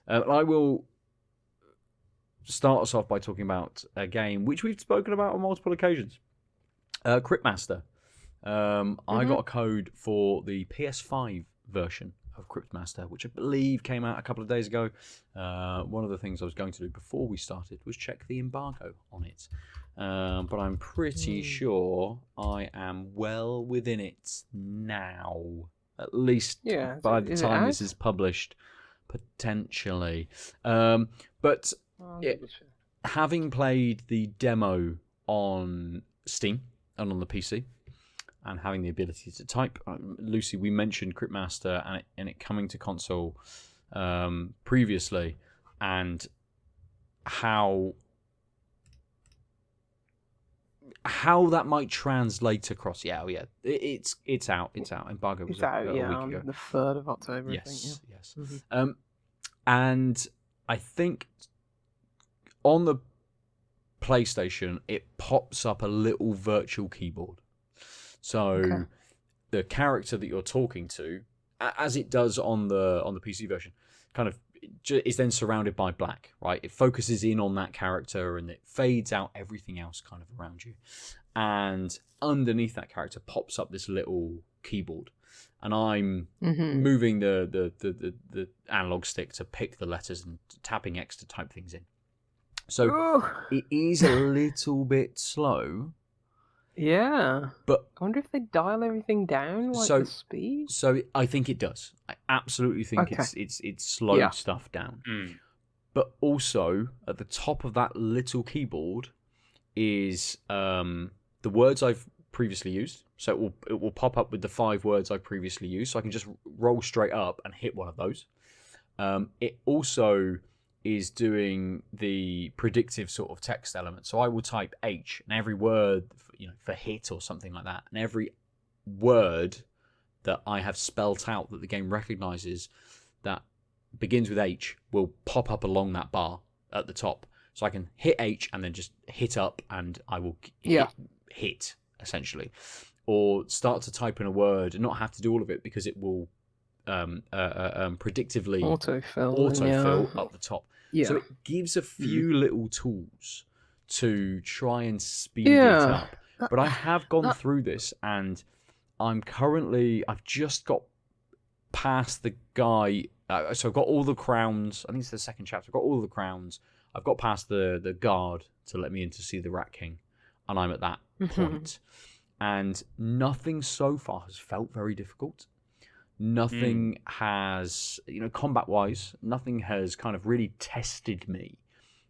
I will start us off by talking about a game which we've spoken about on multiple occasions. Cryptmaster. I got a code for the PS5 version of Cryptmaster, which I believe came out a couple of days ago. One of the things I was going to do before we started was check the embargo on it. But I'm pretty sure I am well within it now. At least by the time this is published, potentially. But having played the demo on Steam and on the PC, and having the ability to type, Lucy, we mentioned Cryptmaster and it coming to console previously, and how that might translate across. It's out. Embargo was a week ago. On the 3rd of October. Yes, I think, yes. And I think on the PlayStation, it pops up a little virtual keyboard. So the character that you're talking to, as it does on the PC version, kind of is then surrounded by black, right? It focuses in on that character and it fades out everything else kind of around you. And underneath that character pops up this little keyboard. And I'm moving the analog stick to pick the letters and tapping X to type things in. So it is a little bit slow. Yeah. But I wonder if they dial everything down, the speed? So I think it does. I absolutely think it's slowed stuff down. But also, at the top of that little keyboard is the words I've previously used. So it will pop up with the 5 words I've previously used. So I can just roll straight up and hit one of those. It also is doing the predictive sort of text element. So I will type H, and every word, for hit or something like that, and every word that I have spelt out that the game recognizes that begins with H will pop up along that bar at the top. So I can hit H and then just hit up, and I will hit essentially, or start to type in a word and not have to do all of it because it will predictively autofill up the top. Yeah. So it gives a few little tools to try and speed it up. But I have gone through this, and I've just got past the guy. So I've got all the crowns. I think it's the second chapter. I've got all the crowns. I've got past the guard to let me in to see the Rat King, and I'm at that point. And nothing so far has felt very difficult. Nothing has, combat-wise, nothing has kind of really tested me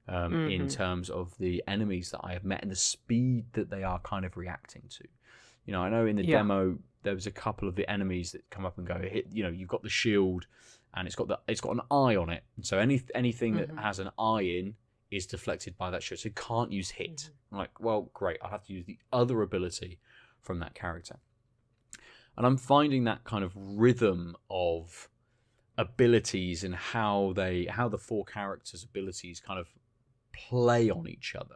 in terms of the enemies that I have met and the speed that they are kind of reacting to. I know in the demo there was a couple of the enemies that come up and go. You've got the shield, and it's got an eye on it. And so anything that has an eye in is deflected by that shield. So you can't use hit. I'm like, well, great. I'll have to use the other ability from that character. And I'm finding that kind of rhythm of abilities and how the 4 characters' abilities kind of play on each other.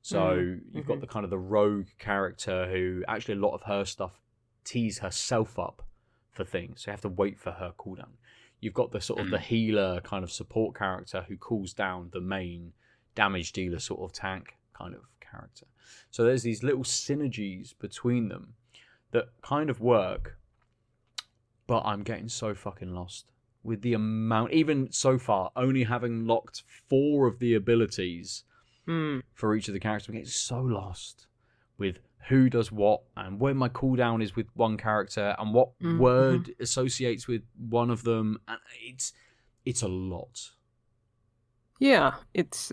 So you've got the kind of the rogue character who actually a lot of her stuff tees herself up for things. So you have to wait for her cooldown. You've got the sort of the healer kind of support character who cools down the main damage dealer sort of tank kind of character. So there's these little synergies between them that kind of work, but I'm getting so fucking lost with the amount, even so far, only having locked 4 of the abilities for each of the characters. I'm getting so lost with who does what and where my cooldown is with one character and what word associates with one of them. And it's a lot. Yeah, it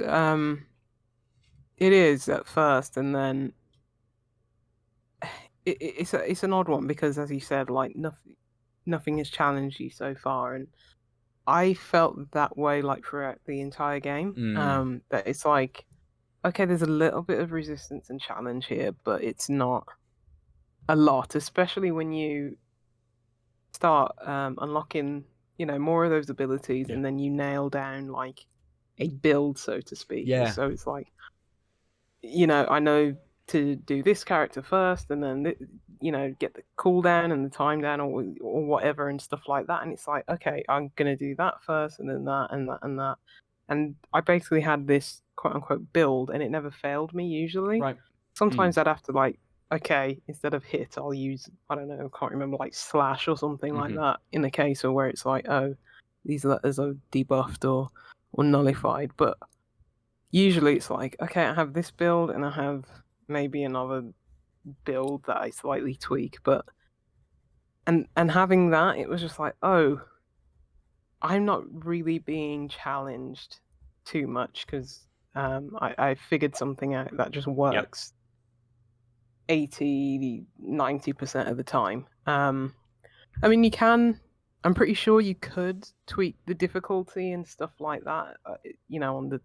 is at first, and then it's an odd one because, as you said, like nothing has challenged you so far, and I felt that way like throughout the entire game. That it's like, okay, there's a little bit of resistance and challenge here, but it's not a lot, especially when you start unlocking, more of those abilities, and then you nail down like a build, so to speak. Yeah. So it's like, I know to do this character first, and then get the cooldown and the time down, or whatever and stuff like that. And it's like, okay, I'm gonna do that first, and then that and that and that. And I basically had this quote unquote build, and it never failed me usually. Right. Sometimes I'd have to like, okay, instead of hit, I'll use, I don't know, I can't remember, like slash or something like that. In the case of where it's like, oh, these letters are debuffed or nullified. But usually it's like, okay, I have this build and I have maybe another build that I slightly tweak, but and having that, it was just like, oh, I'm not really being challenged too much because I figured something out that just works 80-90% of the time. I mean, I'm pretty sure you could tweak the difficulty and stuff like that, on the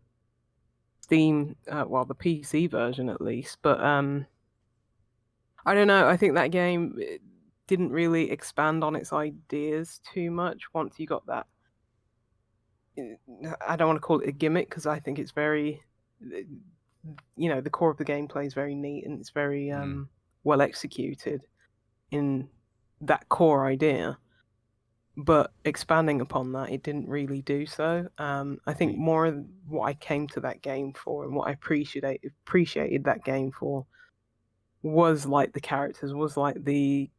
Steam, the PC version at least. But I don't know. I think that game didn't really expand on its ideas too much once you got that. I don't want to call it a gimmick because I think it's very, the core of the gameplay is very neat and it's very well executed in that core idea. But expanding upon that, it didn't really do so. I think more of what I came to that game for and what I appreciated that game for was like the characters, was like the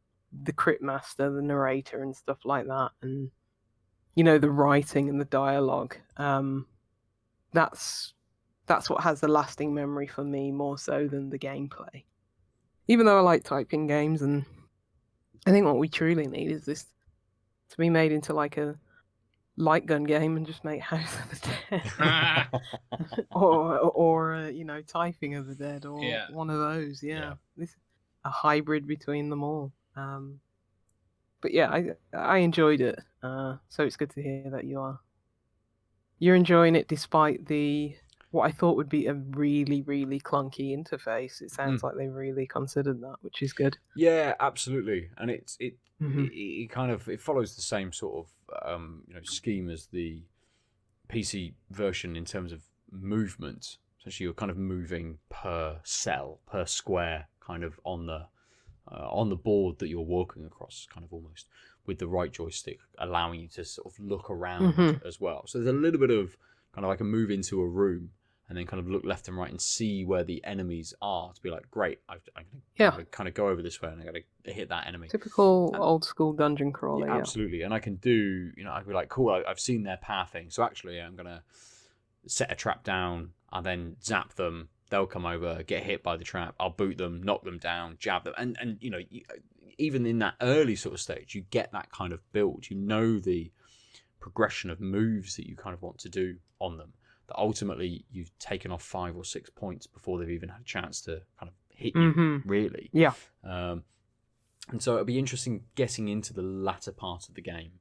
Cryptmaster, the narrator, and stuff like that, and the writing and the dialogue. That's what has the lasting memory for me more so than the gameplay. Even though I like typing games, and I think what we truly need is this to be made into like a light gun game and just make House of the Dead or Typing of the Dead or one of those. This a hybrid between them all. But yeah, I enjoyed it. So it's good to hear that you're enjoying it despite what I thought would be a really, really clunky interface. It sounds like they really considered that, which is good. Yeah, absolutely. And it kind of follows the same sort of scheme as the PC version in terms of movement. So you're kind of moving per cell, per square, kind of on the board that you're walking across, kind of almost with the right joystick, allowing you to sort of look around as well. So there's a little bit of kind of like a move into a room and then kind of look left and right and see where the enemies are to be like, great, I'm going to kind of go over this way and I got to hit that enemy. Typical old school dungeon crawler. Yeah, absolutely. And I can do, I'd be like, cool, I've seen their pathing. So actually I'm going to set a trap down and then zap them. They'll come over, get hit by the trap. I'll boot them, knock them down, jab them. And even in that early sort of stage, you get that kind of build. You know the progression of moves that you kind of want to do on them. That ultimately you've taken off 5 or 6 points before they've even had a chance to kind of hit you, really. Yeah. And so it'll be interesting getting into the latter part of the game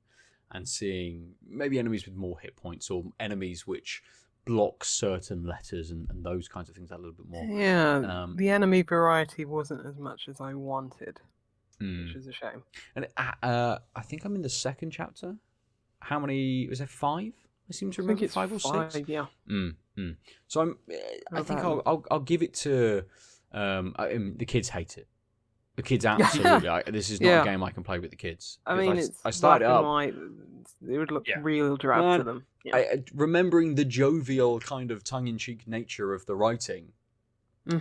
and seeing maybe enemies with more hit points or enemies which block certain letters and those kinds of things a little bit more. Yeah, the enemy variety wasn't as much as I wanted, which is a shame. And I think I'm in the second chapter. How many? Was there 5? I seem to remember 5 or 6. Yeah. So I think I'll give it to. The kids hate it. The kids absolutely. This is not a game I can play with the kids. I mean, I started black up. and white. It would look real drab to them. Yeah. Remembering the jovial kind of tongue-in-cheek nature of the writing,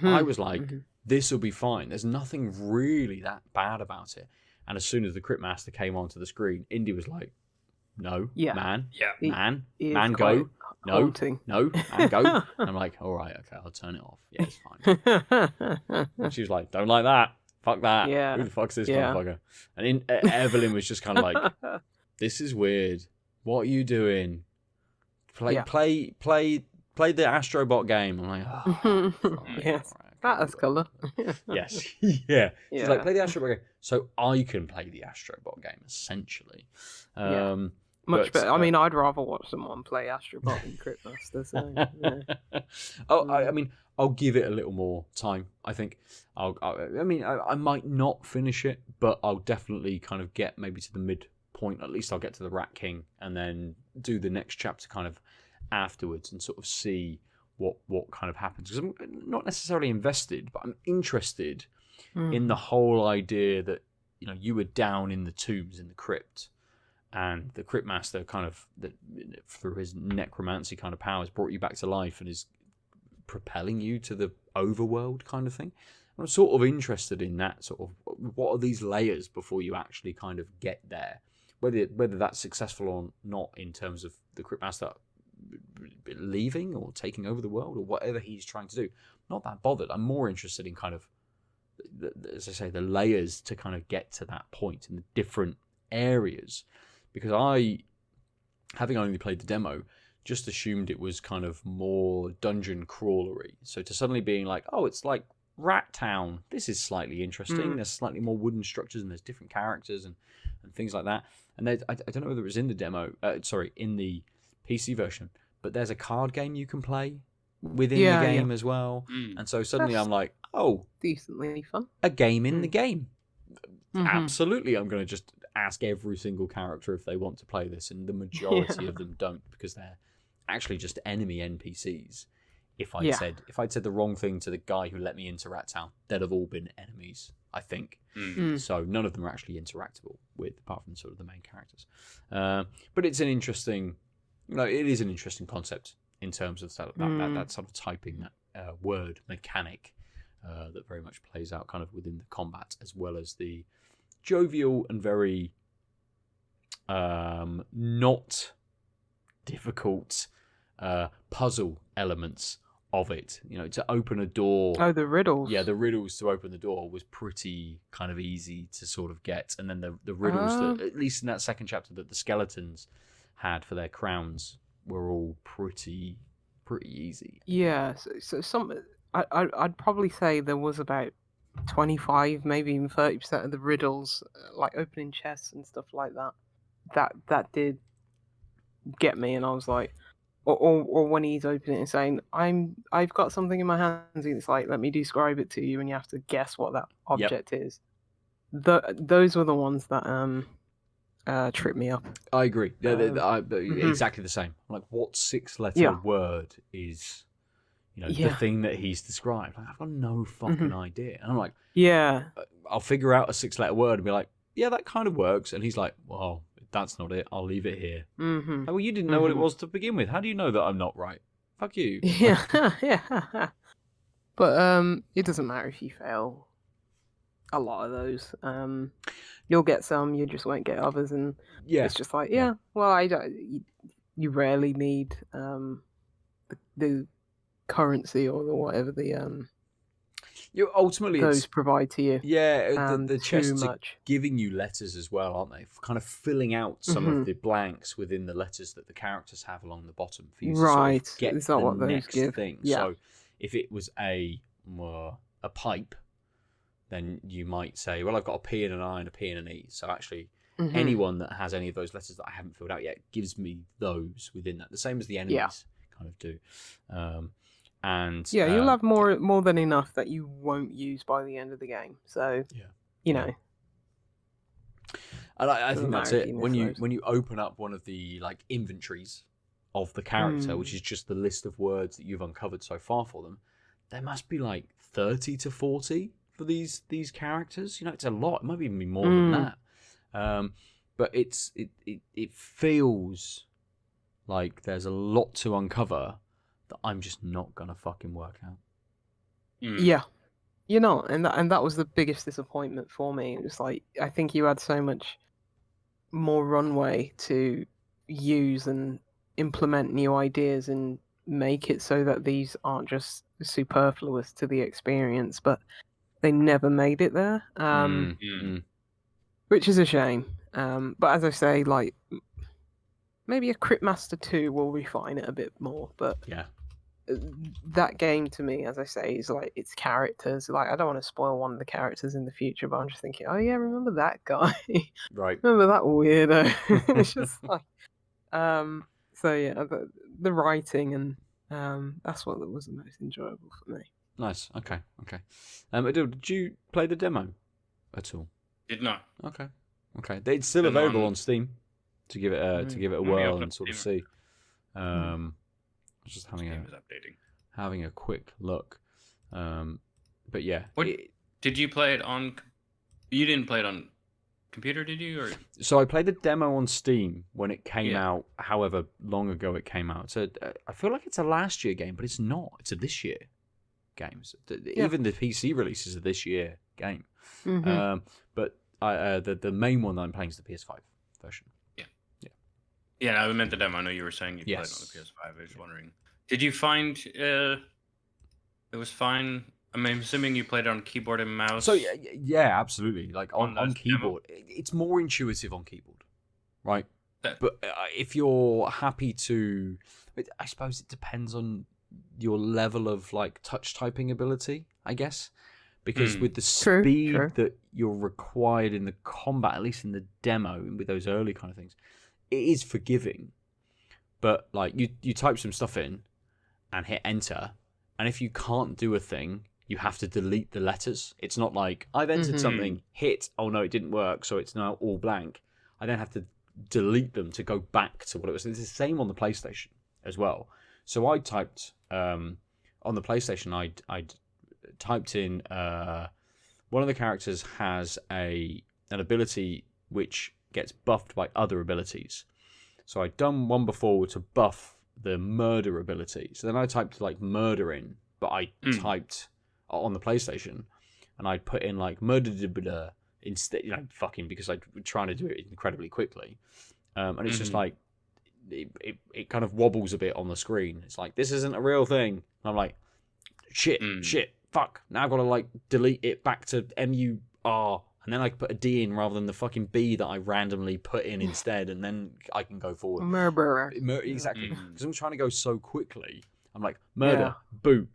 I was like, this will be fine. There's nothing really that bad about it. And as soon as the Cryptmaster came onto the screen, Indy was like, no, man, go. No, man, go. And I'm like, all right, okay, I'll turn it off. Yeah, it's fine. And she was like, don't like that. Fuck that. Yeah. Who the fuck's this motherfucker? And Evelyn was just kind of like, this is weird. What are you doing? Play the Astrobot game. I'm like, oh, yes. That has colour. Yes. Yeah. She's like, play the Astrobot game. So I can play the Astrobot game, essentially. Much better. I mean, I'd rather watch someone play Astrobot than Cryptmaster. So, I mean, I'll give it a little more time. I think I might not finish it, but I'll definitely kind of get maybe to the midpoint. At least I'll get to the Rat King and then do the next chapter kind of afterwards and sort of see what kind of happens, because I'm not necessarily invested, but I'm interested in the whole idea that you were down in the tombs in the crypt, and the Cryptmaster kind of through his necromancy kind of powers brought you back to life and is propelling you to the overworld kind of thing. I'm sort of interested in that sort of, what are these layers before you actually kind of get there, whether that's successful or not in terms of the Cryptmaster leaving or taking over the world or whatever he's trying to do. Not that bothered. I'm more interested in kind of, as I say, the layers to kind of get to that point in the different areas, because I, having only played the demo, just assumed it was kind of more dungeon crawlery. So to suddenly being like, oh, it's like Rat Town, this is slightly interesting. There's slightly more wooden structures and there's different characters and things like that. And I don't know whether it was in the demo, in the PC version, but there's a card game you can play within the game as well. And so suddenly I'm like, oh, decently fun. A game in the game. Absolutely, I'm going to just ask every single character if they want to play this, and the majority of them don't, because they're actually just enemy NPCs. If I'd said the wrong thing to the guy who let me into Rat Town, they'd have all been enemies, I think. So none of them are actually interactable with, apart from sort of the main characters. But it's an interesting, it is an interesting concept in terms of that sort of typing, that word mechanic that very much plays out kind of within the combat, as well as the jovial and very not difficult puzzle elements of it. To open a door. Oh, the riddles. Yeah, the riddles to open the door was pretty kind of easy to sort of get, and then the riddles that, at least in that second chapter, that the skeletons had for their crowns were all pretty easy. Yeah, so some I'd probably say there was about 25, maybe even 30% of the riddles, like opening chests and stuff like that did get me, and I was like, or when he's opening it and saying, I've got something in my hands, and it's like, let me describe it to you, and you have to guess what that object is. Those were the ones that tripped me up. I agree. Exactly the same. Like, what 6-letter word is the thing that he's described? Like, I've got no fucking idea. And I'm like, I'll figure out a 6-letter word and be like, yeah, that kind of works. And he's like, well, that's not it. I'll leave it here. Oh, well, you didn't know what it was to begin with. How do you know that I'm not right? Fuck you. Yeah. But it doesn't matter if you fail a lot of those. You'll get some, you just won't get others, and it's just like, well, I don't. You rarely need the currency or the whatever you ultimately those provide to you. Yeah, the chests are giving you letters as well, aren't they? Kind of filling out some of the blanks within the letters that the characters have along the bottom for you to sort of get it's not the what those next give. thing. Yeah. So if it was a pipe, then you might say, well, I've got a P and an I and a P and an E. So actually, anyone that has any of those letters that I haven't filled out yet gives me those within that. The same as the enemies kind of do. And you'll have more than enough that you won't use by the end of the game. So you know. And I think that's it. When you open up one of the like inventories of the character, which is just the list of words that you've uncovered so far for them, there must be like 30 to 40 for these characters. It's a lot. It might even be more than that. But it feels like there's a lot to uncover that I'm just not gonna fucking work out. Yeah, and that was the biggest disappointment for me. It was like, I think you had so much more runway to use and implement new ideas and make it so that these aren't just superfluous to the experience, but they never made it there, which is a shame. But as I say, like, maybe a Cryptmaster 2 will refine it a bit more, but that game to me, as I say, is like its characters. Like, I don't want to spoil one of the characters in the future, but I'm just thinking, oh yeah, remember that guy? Right. Remember that weirdo? It's just like, so yeah, the writing and that's what was the most enjoyable for me. Nice. Okay. Adil, did you play the demo at all? Did not. Okay. It's still available on Steam to give it a whirl and sort of see. Just having having a quick look. But yeah. Did you play it on? You didn't play it on computer, did you? Or so I played the demo on Steam when it came out. However long ago it came out. So I feel like it's a last year game, but it's not. It's a this year game. Even the PC releases are this year game. But the main one that I'm playing is the PS5 version. Yeah, I meant the demo. I know you were saying you played it on the PS5. I was wondering, did you find it was fine? I mean, I'm assuming you played it on keyboard and mouse. So yeah, absolutely. Like on keyboard, it's more intuitive on keyboard, right? But if you're happy to, I suppose it depends on your level of like touch typing ability, I guess. Because with the speed that you're required in the combat, at least in the demo, with those early kind of things, it is forgiving. But like you type some stuff in and hit enter, and if you can't do a thing, you have to delete the letters. It's not like I've entered something, hit, oh no, it didn't work, so it's now all blank. I then have to delete them to go back to what it was. It's the same on the PlayStation as well. So I typed on the PlayStation, I'd typed in one of the characters has an ability which gets buffed by other abilities. So I'd done one before to buff the murder ability. So then I typed like murder in, but I typed on the PlayStation and I'd put in like murder instead, fucking, because I'm trying to do it incredibly quickly. And it's just like, it kind of wobbles a bit on the screen. It's like, this isn't a real thing. And I'm like, shit, fuck. Now I've got to like delete it back to MUR. And then I can put a D in rather than the fucking B that I randomly put in instead, and then I can go forward. Murderer. Exactly. Because I'm trying to go so quickly. I'm like, murder, boot,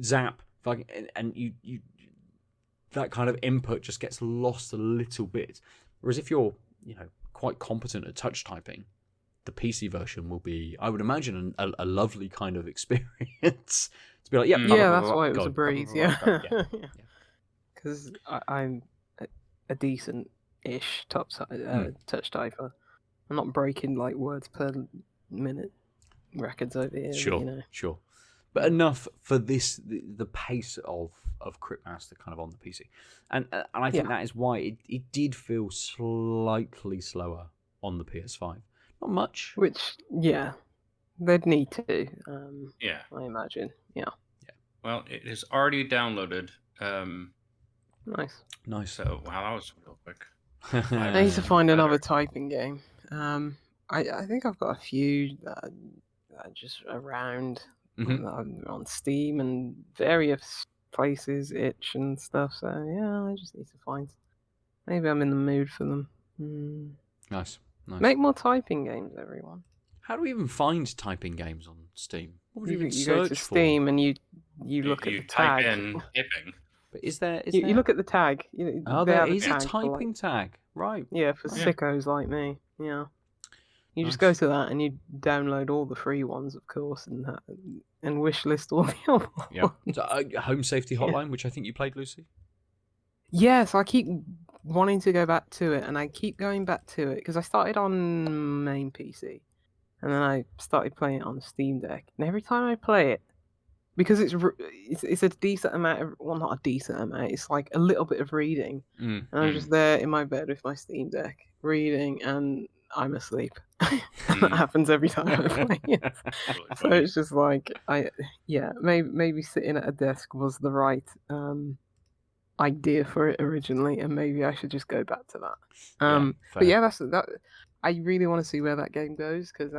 zap, fucking, and you that kind of input just gets lost a little bit. Whereas if you're, quite competent at touch typing, the PC version will be, I would imagine, a lovely kind of experience. To be like, that's why it was a breeze, because I'm a decent-ish touch typer. I'm not breaking like words per minute records over here. Sure. But enough for this, the pace of Cryptmaster kind of on the PC. And I think that is why it did feel slightly slower on the PS5. Not much. Which, they'd need to. I imagine. Yeah. Well, it is already downloaded. Nice. So, wow, that was real quick. I need to find another typing game. I think I've got a few that are just around on Steam and various places, itch and stuff. So I just need to find. Maybe I'm in the mood for them. Nice. Make more typing games, everyone. How do we even find typing games on Steam? What would you even you search go to for? Steam and you look at the tag. Type in typing. But is there? You look at the tag. There is a typing tag, right? Yeah, for sickos like me. Yeah. You just go to that and you download all the free ones, of course, and wishlist all the other ones. Yeah. So, Home Safety Hotline, which I think you played, Lucy. Yes, I keep wanting to go back to it, and I keep going back to it because I started on main PC, and then I started playing it on Steam Deck. And every time I play it, because it's a decent amount of, well, not a decent amount, it's like a little bit of reading, and I'm just there in my bed with my Steam Deck reading, and I'm asleep. That happens every time I play it. So it's just like maybe sitting at a desk was the right idea for it originally, and maybe I should just go back to that. But that's that. I really want to see where that game goes because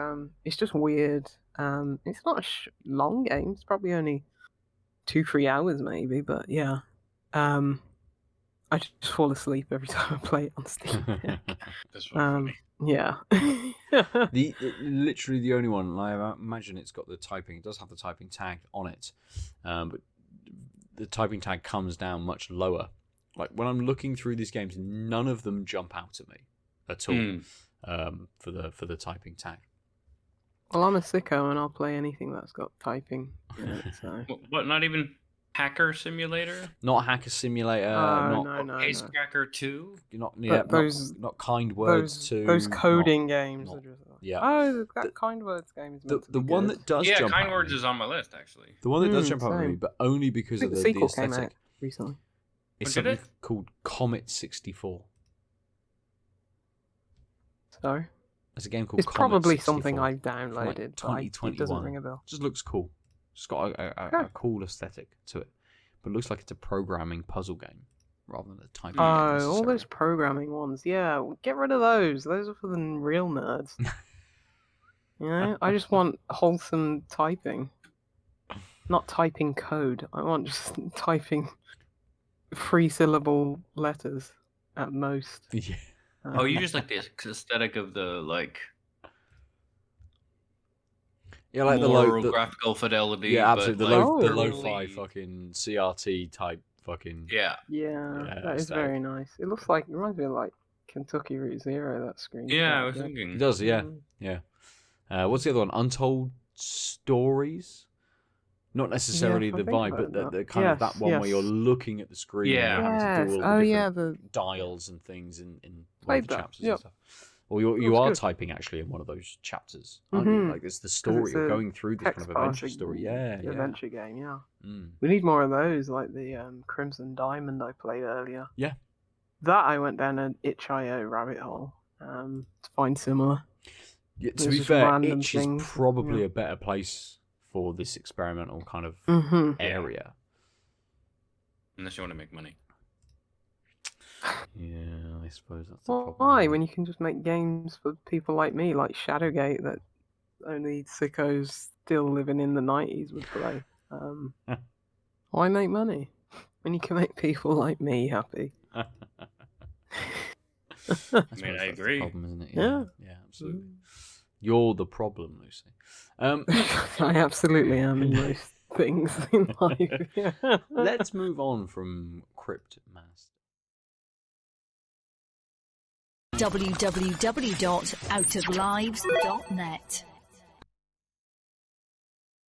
it's just weird. It's not a long game. It's probably only 2-3 hours maybe, but I just fall asleep every time I play it on Steam. That's funny. Yeah. Literally the only one. I imagine it's got the typing. It does have the typing tag on it, but the typing tag comes down much lower. Like when I'm looking through these games, none of them jump out at me at all for the typing tag. Well, I'm a sicko and I'll play anything that's got typing in it. So. What? Not even Hacker Simulator? Not Hacker Simulator. No. Case Cracker 2? Not Kind Words 2. Those coding games. Yeah. Oh, that Kind Words game is the one that does jump Kind out Words at me, is on my list, actually. The one that does jump out at me, but only because of the sequel came aesthetic. out recently. It's something called Comet 64. So? It's a game called It's Comet probably 64. something I've downloaded. Like 2021. It doesn't ring a bell. Just looks cool. It's got a cool aesthetic to it. But it looks like it's a programming puzzle game rather than a typing game. Oh, all those programming ones. Yeah, get rid of those. Those are for the real nerds. You know, I just want wholesome typing. Not typing code. I want just typing 3-syllable letters at most. Yeah. Oh, you just like the aesthetic of the like. Yeah, like the graphical fidelity. Yeah, absolutely. But The lo-fi fucking CRT type fucking. Yeah, that is very nice. It looks like, it reminds me of like Kentucky Route Zero, that screen. Yeah, I was thinking. It does, yeah. What's the other one? Untold Stories? Not necessarily the vibe, but the kind of that one where you're looking at the screen and having to do all the different dials and things in one of the chapters and stuff. Or you are typing actually in one of those chapters, aren't you? Like it's the story. You're going through this kind of adventure story. Adventure game, We need more of those, like the Crimson Diamond I played earlier. Yeah. That I went down an itch.io rabbit hole to find similar. Yeah, to be fair, itch is probably a better place for this experimental kind of area. Unless you want to make money. Yeah, I suppose that's the problem. Why? When you can just make games for people like me, like Shadowgate, that only sickos still living in the 90s would play. Why make money when you can make people like me happy? I mean, I agree. That's the problem, isn't it? Yeah, absolutely. You're the problem, Lucy. I absolutely am in most things in life. Let's move on from Cryptmaster. www.outoflives.net